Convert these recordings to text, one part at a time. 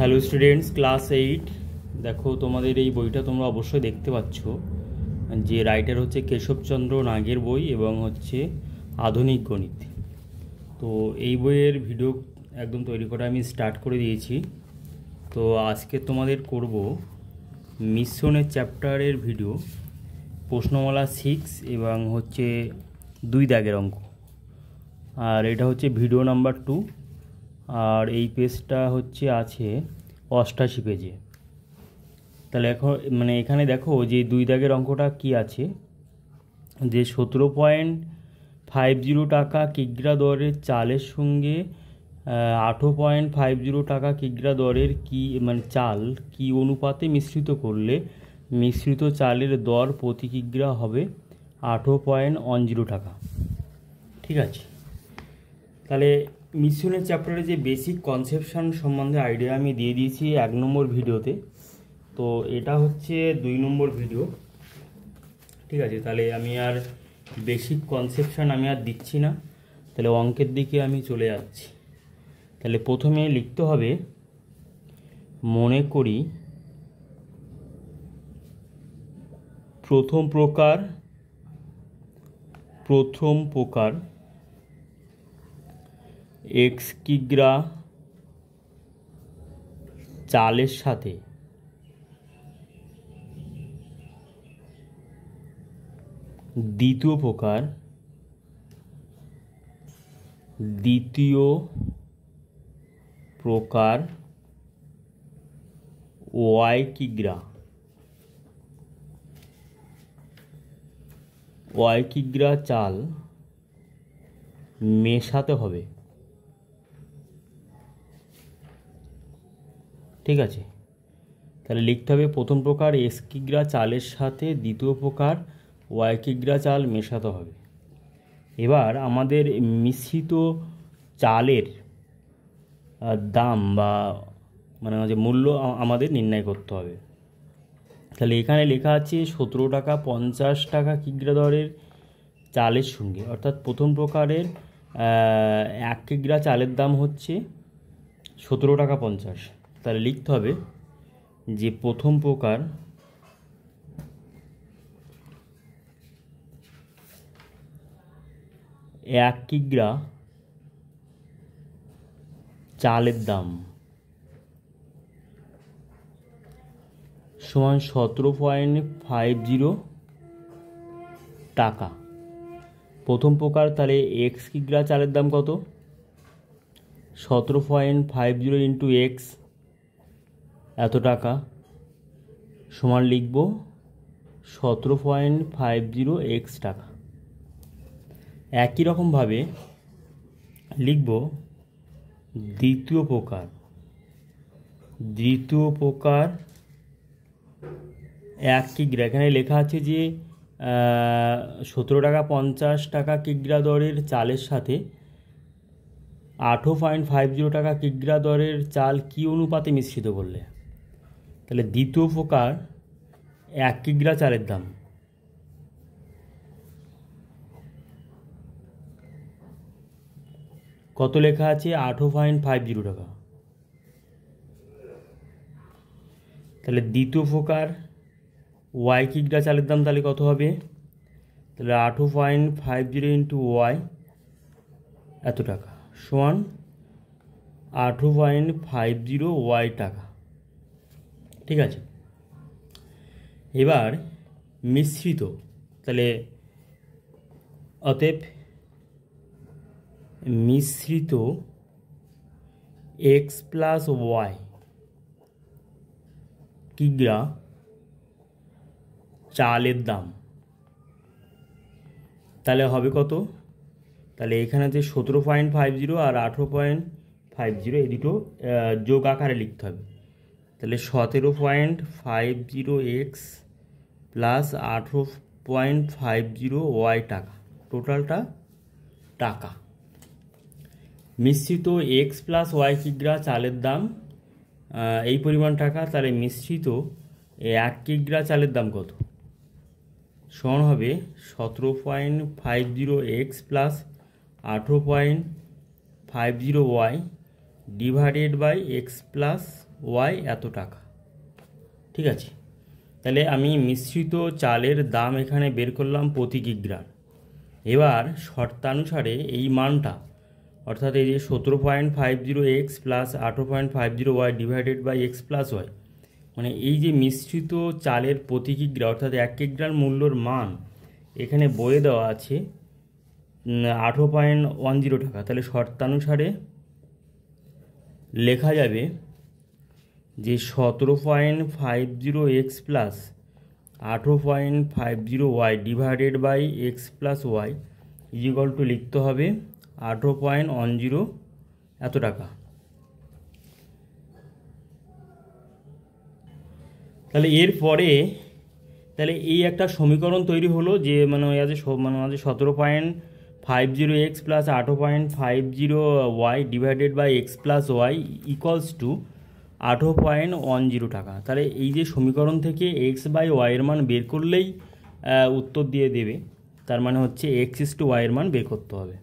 Hello students, class 8। দেখো, তোমাদের এই বইটা তোমরা অবশ্যই দেখতে পাচ্ছ যে রাইটার হচ্ছে কেশবচন্দ্র নাগের বই এবং হচ্ছে আধুনিক গণিত। তো এই বইয়ের ভিডিও একদম তৈরি করা আমি স্টার্ট করে দিয়েছি। তো আজকে তোমাদের করব মিশ্রণের চ্যাপ্টারের ভিডিও, প্রশ্নমালা 6 এবং হচ্ছে 2 দাগের অঙ্ক। আর এটা হচ্ছে ভিডিও নাম্বার 2। আর এই পেজটা হচ্ছে আছে 88 পেজে। তাহলে এখন এখানে দেখো যে 2 দাগের অঙ্কটা কি আছে, যে 17.50 টাকা কিগ্রা দরের চালের সঙ্গে 18.50 টাকা কিগ্রা দরের চাল কি অনুপাতে মিশ্রিত করলে মিশ্রিত চালের দর প্রতি কিগ্রা হবে 18.10 টাকা। ঠিক আছে, তাহলে মিশ্রণের চ্যাপ্টারে যে বেসিক কনসেপশন সম্বন্ধে আইডিয়া আমি দিয়ে দিয়েছি 1 নম্বর ভিডিওতে। তো এটা হচ্ছে 2 নম্বর ভিডিও। ঠিক আছে, তাহলে আমি আর বেসিক কনসেপশন আমি আর দিচ্ছি না, তাহলে অঙ্কের দিকে আমি চলে যাচ্ছি। তাহলে প্রথমে লিখতে হবে, মনে করি প্রথম প্রকার x কিগ্রা চালের সাথে দ্বিতীয় প্রকার y কিগ্রা চাল মেশাতে হবে। ঠিক আছে, তাহলে লিখতে হবে প্রথম প্রকার x কিগ্রা চালের সাথে দ্বিতীয় প্রকার y কিগ্রা চাল মেশাতে হবে। এবার আমাদের মিশ্রিত চালের দাম বা যে মূল্য আমাদের নির্ণয় করতে হবে। তাহলে এখানে লেখা আছে 17.50 টাকা কিগ্রা দরের চালের সঙ্গে, অর্থাৎ প্রথম প্রকারের 1 কিগ্রা চালের দাম হচ্ছে 17.50 টাকা। তাহলে লিখতে হবে যে প্রথম প্রকার এক কিগ্রা চালের দাম সমান 17.50 টাকা। প্রথম প্রকার, তাহলে এক্স কিগ্রা চালের দাম কত? 17.50 ইন্টু এক্স, এত টাকা, সমান লিখব 17.50 এক্স টাকা। একই রকমভাবে লিখব দ্বিতীয় প্রকার এক কিগ্রা। এখানে লেখা আছে যে 17.50 টাকা কিগ্রা দরের চালের সাথে 18.50 টাকা কিগ্রা দরের চাল কি অনুপাতে মিশ্রিত করলে। তাহলে দ্বিতীয় প্রকার 1 কিগ্রা চালের দাম কত লেখা আছে? 18.50 টাকা। তাহলে দ্বিতীয় প্রকার y কিগ্রা চালের দাম তাহলে কত হবে? তাহলে 18.50 ইন্টু y, এত টাকা, সমান 18.50 y টাকা। ঠিক আছে, এবার মিশ্রিত, তাহলে অতএব মিশ্রিত x প্লাস y কিগ্রা চালের দাম তাহলে হবে কত? তাহলে এখানে যে 17.50 আর 18.50 এই দুটো যোগ আকারে লিখতে হবে। তাহলে 17.50 এক্স প্লাস 18.50 ওয়াই টাকা, টোটালটা টাকা। মিশ্রিত এক্স প্লাস ওয়াই কিগ্রা চালের দাম এই পরিমাণ টাকা। তাহলে মিশ্রিত 1 কিগ্রা চালের দাম কত? সমান হবে 17.50 X plus 18.50 Y divided by X plus Y এত টাকা। ঠিক আছে, তাহলে আমি মিশ্রিত চালের দাম এখানে বের করলাম প্রতি কিগ্রার। এবার শর্তানুসারে এই মানটা, অর্থাৎ এই যে 17.50 plus 18.50 divided by X plus Y, মানে এই যে মিশ্রিত চালের প্রতি কিগ্রা অর্থাৎ 1 কিগ্রার মূল্যর মান এখানে বয়ে দেওয়া আছে 18.10 টাকা। তাহলে শর্তানুসারে লেখা যাবে যে 17.50 plus 18.50 divided by X plus Y is equal to লিখতে হবে 18.10 এত টাকা। তাহলে এরপরে তাহলে এই একটা সমীকরণ তৈরি হলো যে মানে আছে 17.50 plus 18.50 divided by X plus Y equals to 18.10 টাকা। তাহলে এই যে সমীকরণ থেকে এক্স বাই ওয়াইয়ের মান বের করলেই উত্তর দিয়ে দেবে, তার মানে হচ্ছে এক্স ইস টু ওয়াইয়ের মান বের করতে হবে।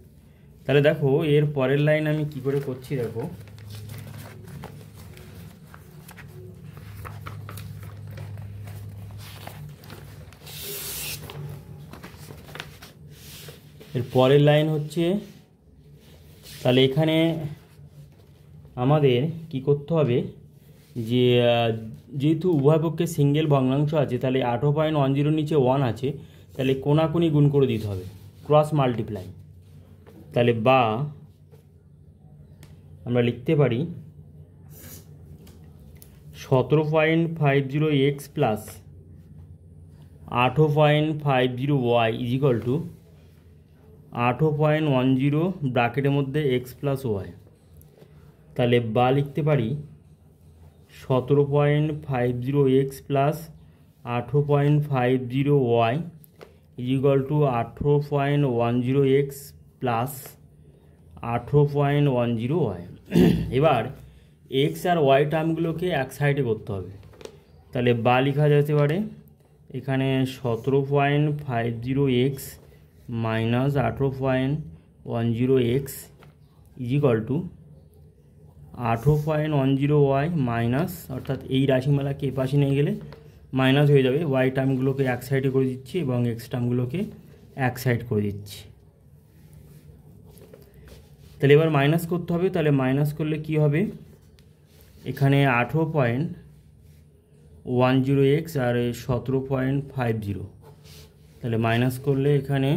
তাহলে দেখো এর পরের লাইন আমি কি করে করছি, দেখো এর পরের লাইন হচ্ছে, তাহলে এখানে আমাদের কি করতে হবে যে যেহেতু উভয় পক্ষে সিঙ্গেল ভগ্নাংশ আছে, তাহলে 18.10 নিচে 1 আছে, তাহলে কোনাকুনি গুণ করে দিতে হবে, ক্রস মাল্টিপ্লাই। তাহলে বা আমরা লিখতে পারি 17.50 প্লাস 18.50 ইজিক্যাল টু 18.10 ব্র্যাকেটের মধ্যে এক্স প্লাস ওয়াই। তাহলে বা লিখতে পারি 17.50 প্লাস 18.50 ইজিক্যাল টু 18.10 প্লাস 18.10 এবার এক্স আর ওয়াই টার্মগুলোকে এক সাইডে করতে হবে। তাহলে বা লেখা যেতে পারে এখানে 17.50 মাইনাস 18.10 ইজিক্যাল টু 18.10 মাইনাস, অর্থাৎ এই রাশিমালাকে এ পাশে নিয়ে গেলে মাইনাস হয়ে যাবে, ওয়াই টার্মগুলোকে এক সাইডে করে দিচ্ছি এবং এক্স টার্মগুলোকে এক সাইড করে দিচ্ছি। তাহলে এবার মাইনাস করতে হবে, তাহলে মাইনাস করলে কি হবে, এখানে 18.10 আর 17.50, তাহলে মাইনাস করলে এখানে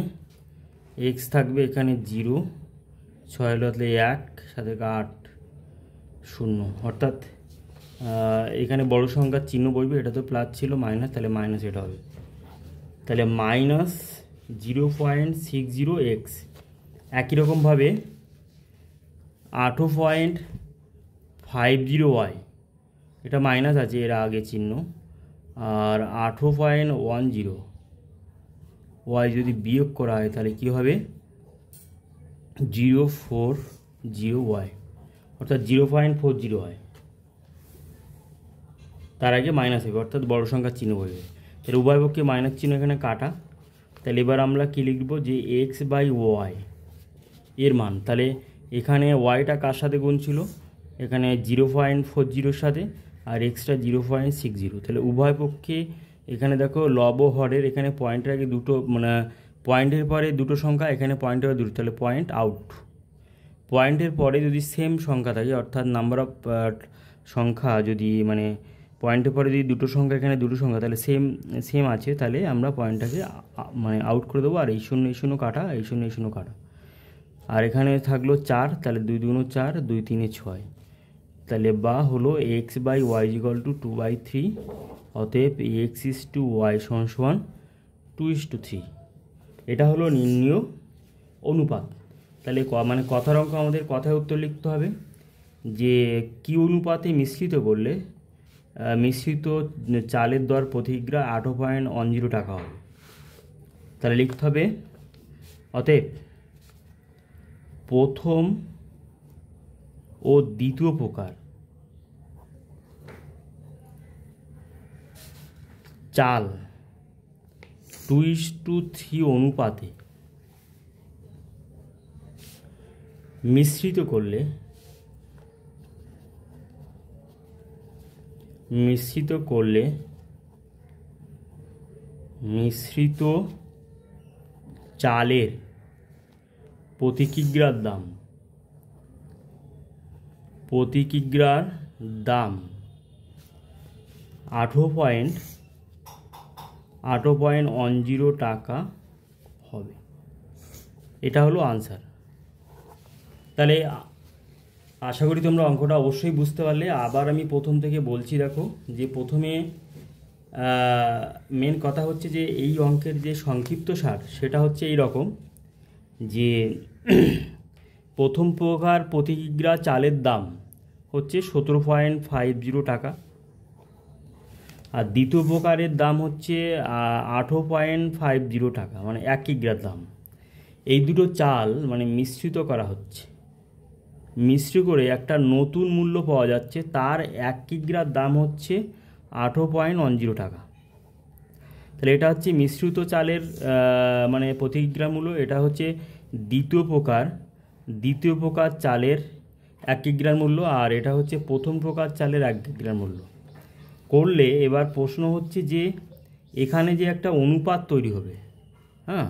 এক্স থাকবে, এখানে 0, 6 হলে 1, সাথে 8, 0, অর্থাৎ এখানে বড় সংখ্যার চিহ্ন বসবে, এটা তো প্লাস ছিল মাইনাস, তাহলে মাইনাস এটা হবে। তাহলে মাইনাস 0.60 একই রকমভাবে 18.50 এটা মাইনাস আছে এর আগে চিহ্ন, আর 18.10 যদি বিয়োগ করা হয় তাহলে কী হবে 0.40 অর্থাৎ 0.40 তার আগে মাইনাস হবে, অর্থাৎ বড় সংখ্যার চিহ্ন বসবে। তাহলে উভয় পক্ষে মাইনাস চিহ্ন এখানে কাটা। তাহলে এবার আমরা কী লিখব যে এক্স বাই ওয়াই এর মান, তাহলে এখানে ওয়াইটা কার সাথে গুণ ছিল, এখানে 0.40 সাথে, আর এক্সটা 0.60, তাহলে উভয় পক্ষে এখানে দেখো লব হরের এখানে পয়েন্টের আগে দুটো মানে পয়েন্টের পরে দুটো সংখ্যা, এখানে পয়েন্টের পরে দুটো, তাহলে পয়েন্ট আউট। পয়েন্টের পরে যদি সেম সংখ্যা থাকে, অর্থাৎ নাম্বার অফ সংখ্যা যদি মানে পয়েন্টের পরে যদি দুটো সংখ্যা এখানে দুটো সংখ্যা তাহলে সেম আছে, তাহলে আমরা পয়েন্টটাকে মানে আউট করে দেবো, আর এই শূন্য কাটা, এই শূন্য কাটা, আর এখানে থাকলো 4, তাহলে 2 2 4, 2 3 6, তাহলে বা হলো X by Y equal to 2/3, অতএব এক্স ইস টু ওয়াই সমান 2:3। এটা হলো নির্ণীয় অনুপাত। তাহলে মানে কথার অঙ্ক আমাদের কথায় উত্তর লিখতে হবে যে কি অনুপাতে মিশ্রিত করলে মিশ্রিত চালের দর প্রতি কিগ্রা 18.10 টাকা হবে। তাহলে লিখতে হবে অতএব প্রথম ও দ্বিতীয় প্রকার চাল 2:3 অনুপাতে মিশ্রিত করলে মিশ্রিত করলে মিশ্রিত চালের প্রতি কিগ্রার দাম 18.10 টাকা হবে। এটা হলো আনসার। তাহলে আশা করি তোমরা অঙ্কটা অবশ্যই বুঝতে পারলে। আবার আমি প্রথম থেকে বলছি, দেখো যে প্রথমে মেন কথা হচ্ছে যে এই অঙ্কের যে সংক্ষিপ্ত সার সেটা হচ্ছে এই রকম যে প্রথম প্রকার প্রতি কিগ্রা চালের দাম হচ্ছে 17.50 টাকা, আর দ্বিতীয় প্রকারের দাম হচ্ছে 18.50 টাকা, মানে 1 কিগ্রার দাম। এই দুটো চাল মানে মিশ্রিত করা হচ্ছে, মিশ্র করে একটা নতুন মূল্য পাওয়া যাচ্ছে, তার 1 কিগ্রার দাম হচ্ছে 18.10 টাকা। তাহলে এটা হচ্ছে মিশ্রিত চালের মানে প্রতি কিগ্রা মূল্য। এটা হচ্ছে দ্বিতীয় প্রকার চালের 1 কিগ্রার মূল্য, আর এটা হচ্ছে প্রথম প্রকার চালের 1 কিগ্রার মূল্য। করলে এবার প্রশ্ন হচ্ছে যে এখানে যে একটা অনুপাত তৈরি হবে, হ্যাঁ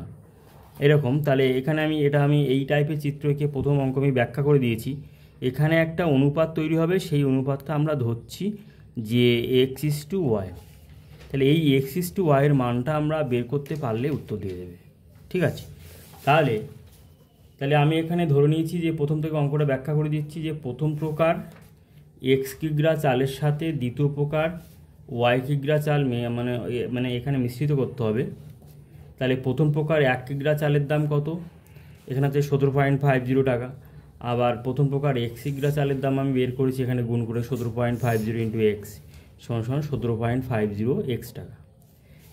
এরকম। তাহলে এখানে আমি এই টাইপের চিত্র এঁকে প্রথম অঙ্ক আমি ব্যাখ্যা করে দিয়েছি। এখানে একটা অনুপাত তৈরি হবে, সেই অনুপাতটা আমরা ধরছি যে x:y। তাহলে এই x:y এর মানটা আমরা বের করতে পারলে উত্তর দিয়ে দেবে, ঠিক আছে। তাহলে আমি এখানে ধরে নিয়েছি যে প্রথম থেকে অঙ্কটা ব্যাখ্যা করে দিচ্ছি যে প্রথম প্রকার x কিগ্রা চালের সাথে দ্বিতীয় প্রকার y কিগ্রা চাল মানে এখানে মিশ্রিত করতে হবে। তাহলে প্রথম প্রকার 1 কিগ্রা চালের দাম কত? এখানে হচ্ছে 17.50 টাকা। আবার প্রথম প্রকার x কিগ্রা চালের দাম আমি বের করেছি, এখানে গুণ করে 17.50 ইন্টু x সমান 17.50 টাকা।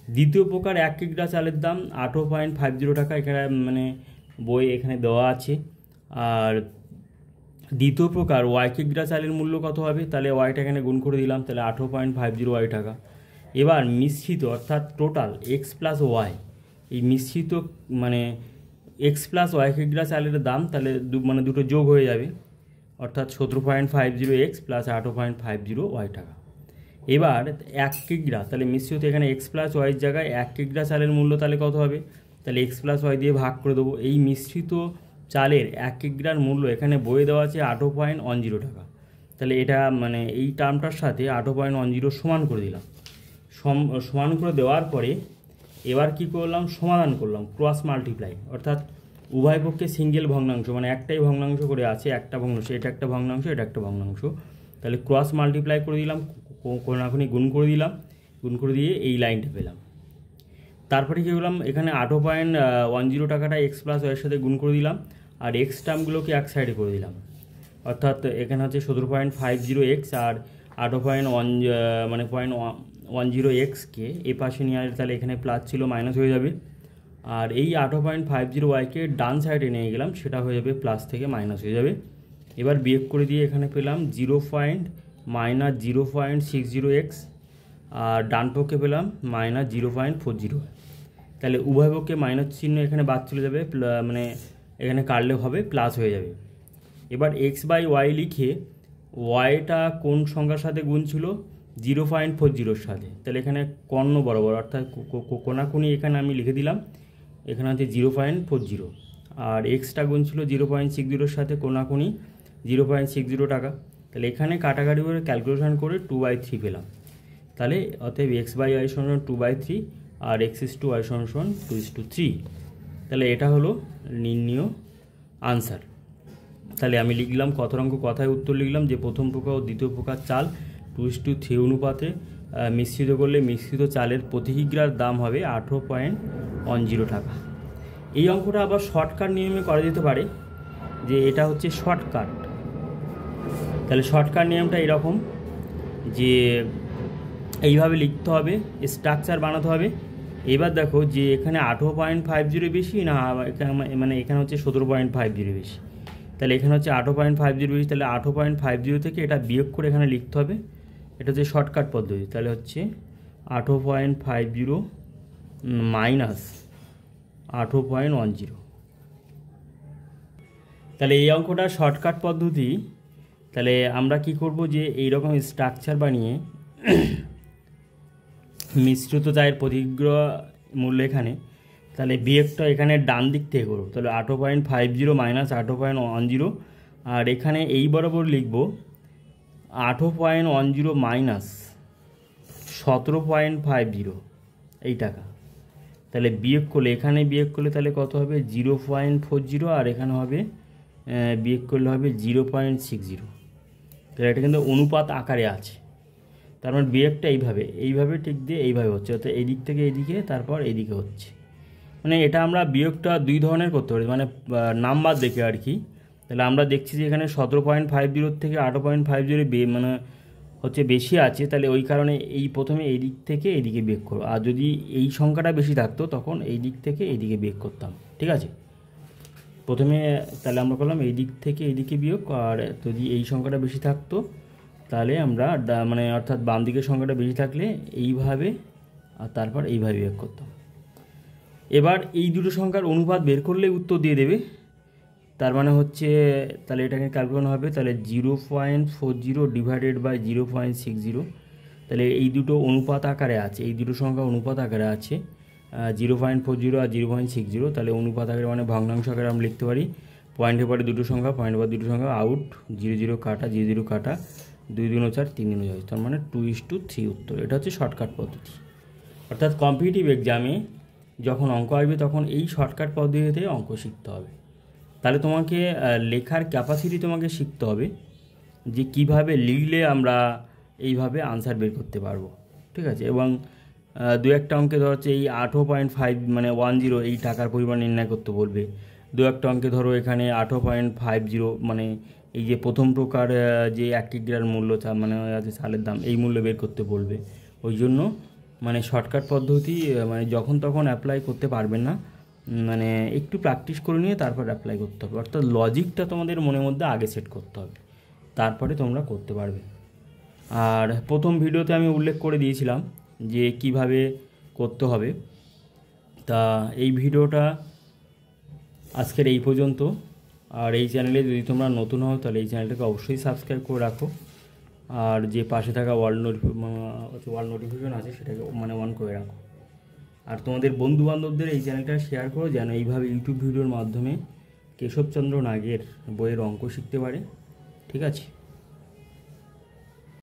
দ্বিতীয় প্রকার 1 কিগ্রা চালের দাম 18.50 টাকা, এখানে মানে বই এখানে দেওয়া আছে। আর দ্বিতীয় প্রকার y কিগ্রা চালের মূল্য কত হবে? তাহলে ওয়াইটা এখানে গুণ করে দিলাম, তাহলে 18.50 টাকা। এবার মিশ্রিত অর্থাৎ টোটাল x প্লাস ওয়াই, এই মিশ্রিত মানে x প্লাস ওয়াই কিগ্রা চালের দাম, তাহলে মানে দুটো যোগ হয়ে যাবে, অর্থাৎ 17.50x প্লাস 18.50 টাকা। এবার 1 কিগ্রা, তাহলে মিশ্রিত এখানে x প্লাস ওয়াইয়ের জায়গায় 1 কিগ্রা চালের মূল্য তাহলে কত হবে? তাহলে x প্লাস ওয়াই দিয়ে ভাগ করে দেবো। এই মিশ্রিত চালের 1 কিগ্রার মূল্য এখানে বইয়ে দেওয়া আছে 18.10 টাকা। তাহলে এটা মানে এই টার্মটার সাথে 18.10 সমান করে দিলাম। সমান করে দেওয়ার পরে এবার কি করলাম? সমাধান করলাম, ক্রস মাল্টিপ্লাই, অর্থাৎ উভয় পক্ষে সিঙ্গেল ভগ্নাংশ, মানে একটাই ভগ্নাংশ করে আছে, একটা ভগ্নাংশ, এটা একটা ভগ্নাংশ, এটা একটা ভগ্নাংশ। তাহলে ক্রস মাল্টিপ্লাই করে দিলাম, কোনাকুনি গুণ করে দিলাম, গুণ করে দিয়ে এই লাইনটা পেলাম। তারপরে কী করলাম? এখানে 18.10 টাকাটা এক্স প্লাস ওয়ের সাথে গুণ করে দিলাম, আর এক্স টার্মগুলোকে এক সাইডে করে দিলাম, অর্থাৎ এখানে হচ্ছে 17.50x আর 0.10xকে এ পাশে নিয়ে আসলে তাহলে এখানে প্লাস ছিল মাইনাস হয়ে যাবে, আর এই 18.50yকে ডান সাইডে নিয়ে গেলাম, সেটা হয়ে যাবে প্লাস থেকে মাইনাস হয়ে যাবে। এবার বিয়োগ করে দিয়ে এখানে পেলাম -0.60x, আর ডান পক্ষে পেলাম -0.40। তাহলে উভয় পক্ষে মাইনাস চিহ্ন এখানে বাদ চলে যাবে, মানে এখানে কাটলে হবে প্লাস হয়ে যাবে। এবার x/y লিখে ওয়াইটা কোন সংখ্যার সাথে গুণ ছিল? 0.40 সাথে। তাহলে এখানে কর্ণ বরাবর অর্থাৎ কোনাকুনি এখানে আমি লিখে দিলাম, এখানে হচ্ছে 0.40, আর এক্সটা গুণ ছিল 0.60 সাথে, কোনাকুনি 0.60 টাকা। তাহলে এখানে কাটাকাটি করে ক্যালকুলেশন করে 2/3 পেলাম। তাহলে অতএব x/y সমান 2/3 আর x:y সমান 2:3। তাহলে এটা হলো নির্ণীয় আনসার। তাহলে আমি লিখলাম কথনাঙ্ক কথায় উত্তর লিখলাম যে প্রথম প্রকার ও দ্বিতীয় প্রকার চাল 2:3 অনুপাতে মিশ্রিত করলে মিশ্রিত চালের প্রতি কিগ্রার দাম হবে 18.10 টাকা। এই অঙ্কটা আবার শর্টকাট নিয়মে করা যেতে পারে, যে এটা হচ্ছে শর্টকাট। তাহলে শর্টকাট নিয়মটা এরকম যে এইভাবে লিখতে হবে, স্ট্রাকচার বানাতে হবে। এবার দেখো যে এখানে 18.50 বেশি না, মানে এখানে হচ্ছে 17.50 বেশি। তাহলে এখানে হচ্ছে 18.50 বেশি, তাহলে 18.50 থেকে এটা বিয়োগ করে এখানে লিখতে হবে। এটা হচ্ছে শর্টকাট পদ্ধতি। তাহলে হচ্ছে 18.50 মাইনাস 18.10। তাহলে এই অঙ্কটা শর্টকাট পদ্ধতি। তাহলে আমরা কি করব যে এইরকম স্ট্রাকচার বানিয়ে মিশ্রিত চায়ের প্রতিগ্রহ মূল্য এখানে, তাহলে বিয়োগটা এখানে ডান দিক থেকে করবো। তাহলে 18.50 মাইনাস 18.10, আর এখানে এই বরাবর লিখব 18.10 মাইনাস 17.50 এই টাকা। তাহলে বিয়োগ করলে, এখানে বিয়োগ করলে তাহলে কত হবে 0.40, আর এখানে হবে বিয়োগ করলে হবে 0.60। তাহলে এটা কিন্তু অনুপাত আকারে আছে। তার মানে বিয়োগটা এইভাবে ঠিক দিয়ে এইভাবে হচ্ছে, অর্থাৎ এই দিক থেকে এইদিকে, তারপর এইদিকে হচ্ছে। মানে এটা আমরা বিয়োগটা দুই ধরনের করতে পারি, মানে নাম্বার দেখে আর কি। তাহলে আমরা দেখছি যে এখানে 17.50 থেকে 18.50 মানে হচ্ছে বেশি আছে, তাহলে ওই কারণে এই প্রথমে এই দিক থেকে এইদিকে বিয়োগ করবো। আর যদি এই সংখ্যাটা বেশি থাকতো তখন এই দিক থেকে এইদিকে বিয়োগ করতাম, ঠিক আছে। প্রথমে তাহলে আমরা করলাম এই দিক থেকে এইদিকে বিয়োগ, আর যদি এই সংখ্যাটা বেশি থাকতো তাহলে আমরা মানে অর্থাৎ বাম দিকের সংখ্যাটা বেশি থাকলে এইভাবে, আর তারপর এইভাবে বিয়োগ করতাম। এবার এই দুটো সংখ্যার অনুপাত বের করলেই উত্তর দিয়ে দেবে। তার মানে হচ্ছে তাহলে এটাকে ক্যালকুলেশন হবে, তাহলে 0.40 ডিভাইডেড বাই 0.60। তাহলে এই দুটো অনুপাত আকারে আছে, এই দুটো সংখ্যা অনুপাত আকারে আছে 0.40 আর 0.60। তাহলে অনুপাত আকারে মানে ভগ্নাংশ আকারে আমরা লিখতে পারি। পয়েন্টের পরে দুটো সংখ্যা, পয়েন্টের পর দুটো সংখ্যা, আউট 0 কাটা 0 কাটা, 2 2 4 3 3 6, তার মানে 2:3 উত্তর। এটা হচ্ছে শর্টকাট পদ্ধতি। অর্থাৎ কম্পিটিটিভ এক্সামে যখন অঙ্ক আসবে তখন এই শর্টকাট পদ্ধতিতে অঙ্ক শিখতে হবে। তাহলে তোমাকে লেখার ক্যাপাসিটি তোমাকে শিখতে হবে, যে কিভাবে লিখলে আমরা এইভাবে আনসার বের করতে পারবো, ঠিক আছে। এবং দু একটা অঙ্কে ধরো হচ্ছে এই 18.5 মানে 10 এই টাকার পরিমাণ নির্ণয় করতে বলবে। দু একটা অঙ্কে ধরো এখানে 18.50 মানে এই যে প্রথম প্রকার যে 1 কিগ্রার মূল্য মানে আছে চালের দাম, এই মূল্য বের করতে বলবে। ওই জন্য মানে শর্টকাট পদ্ধতি মানে যখন তখন অ্যাপ্লাই করতে পারবেন না, মানে একটু প্র্যাকটিস করে নিয়ে তারপর অ্যাপ্লাই করতে হবে। অর্থাৎ লজিকটা তোমাদের মনের মধ্যে আগে সেট করতে হবে, তারপরে তোমরা করতে পারবে। আর প্রথম ভিডিওতে আমি উল্লেখ করে দিয়েছিলাম যে কিভাবে করতে হবে। তা এই ভিডিওটা আজকের এই পর্যন্ত। আর এই চ্যানেলে যদি তোমরা নতুন হও তাহলে এই চ্যানেলটাকে অবশ্যই সাবস্ক্রাইব করে রাখো, আর যে পাশে থাকা ওয়াল নোটিফিকেশন আছে সেটাকে মানে অন করে রাখো। আর তোমাদের বন্ধুবান্ধবদের এই চ্যানেলটা শেয়ার করো, যেন এইভাবে ইউটিউব ভিডিওর মাধ্যমে কেশবচন্দ্র নাগের বইয়ের অঙ্ক শিখতে পারে, ঠিক আছে।